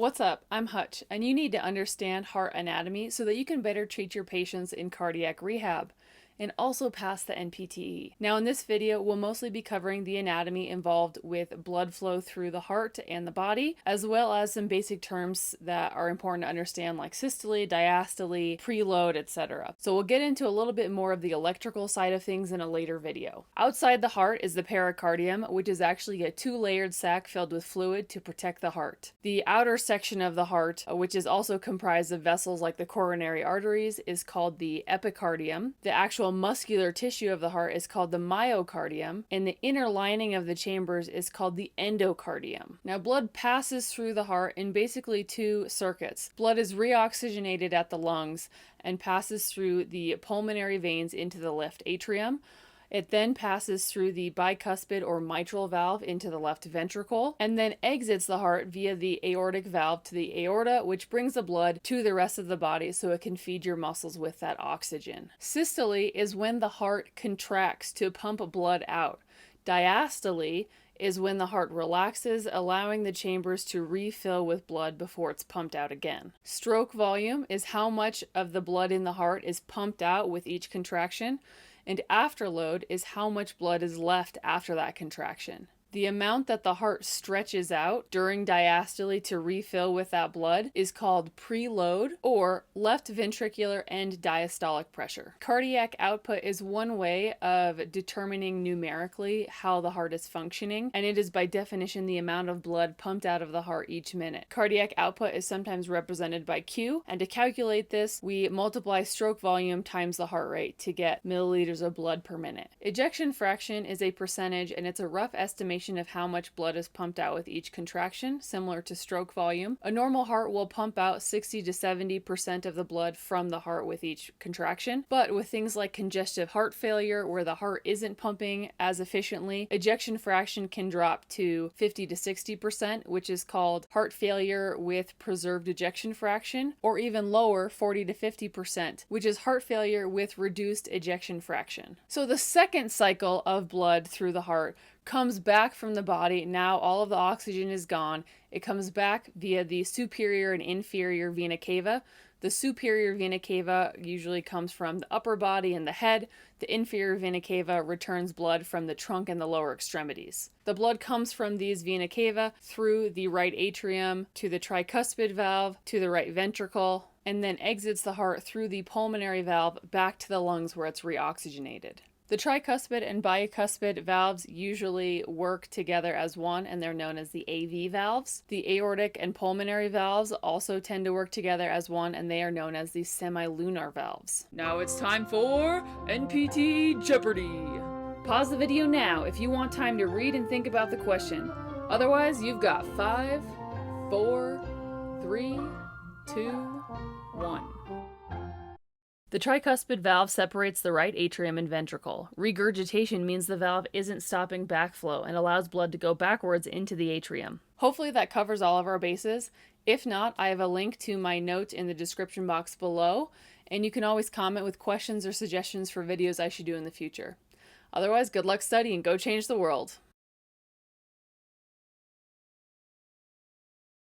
What's up? I'm Hutch, and you need to understand heart anatomy so that you can better treat your patients in cardiac rehab and also pass the NPTE. Now in this video, we'll mostly be covering the anatomy involved with blood flow through the heart and the body, as well as some basic terms that are important to understand like systole, diastole, preload, etc. So we'll get into a little bit more of the electrical side of things in a later video. Outside the heart is the pericardium, which is actually a two-layered sac filled with fluid to protect the heart. The outer section of the heart, which is also comprised of vessels like the coronary arteries, is called the epicardium. The actual muscular tissue of the heart is called the myocardium, and the inner lining of the chambers is called the endocardium. Now, blood passes through the heart in basically two circuits. Blood is reoxygenated at the lungs and passes through the pulmonary veins into the left atrium. It then passes through the bicuspid or mitral valve into the left ventricle, and then exits the heart via the aortic valve to the aorta, which brings the blood to the rest of the body so it can feed your muscles with that oxygen. Systole is when the heart contracts to pump blood out. Diastole is when the heart relaxes, allowing the chambers to refill with blood before it's pumped out again. Stroke volume is how much of the blood in the heart is pumped out with each contraction, and afterload is how much blood is left after that contraction. The amount that the heart stretches out during diastole to refill with that blood is called preload, or left ventricular end diastolic pressure. Cardiac output is one way of determining numerically how the heart is functioning, and it is by definition the amount of blood pumped out of the heart each minute. Cardiac output is sometimes represented by Q, and to calculate this, we multiply stroke volume times the heart rate to get milliliters of blood per minute. Ejection fraction is a percentage, and it's a rough estimation of how much blood is pumped out with each contraction, similar to stroke volume. A normal heart will pump out 60 to 70% of the blood from the heart with each contraction, but with things like congestive heart failure, where the heart isn't pumping as efficiently, ejection fraction can drop to 50 to 60%, which is called heart failure with preserved ejection fraction, or even lower, 40 to 50%, which is heart failure with reduced ejection fraction. So the second cycle of blood through the heart comes back from the body. Now all of the oxygen is gone. It comes back via the superior and inferior vena cava. The superior vena cava usually comes from the upper body and the head. The inferior vena cava returns blood from the trunk and the lower extremities. The blood comes from these vena cava through the right atrium to the tricuspid valve to the right ventricle, and then exits the heart through the pulmonary valve back to the lungs where it's reoxygenated. The tricuspid and bicuspid valves usually work together as one, and they're known as the AV valves. The aortic and pulmonary valves also tend to work together as one, and they are known as the semilunar valves. Now it's time for NPT Jeopardy! Pause the video now if you want time to read and think about the question. Otherwise, you've got 5, 4, 3, 2, 1. The tricuspid valve separates the right atrium and ventricle. Regurgitation means the valve isn't stopping backflow and allows blood to go backwards into the atrium. Hopefully that covers all of our bases. If not, I have a link to my note in the description box below, and you can always comment with questions or suggestions for videos I should do in the future. Otherwise, good luck studying. Go change the world.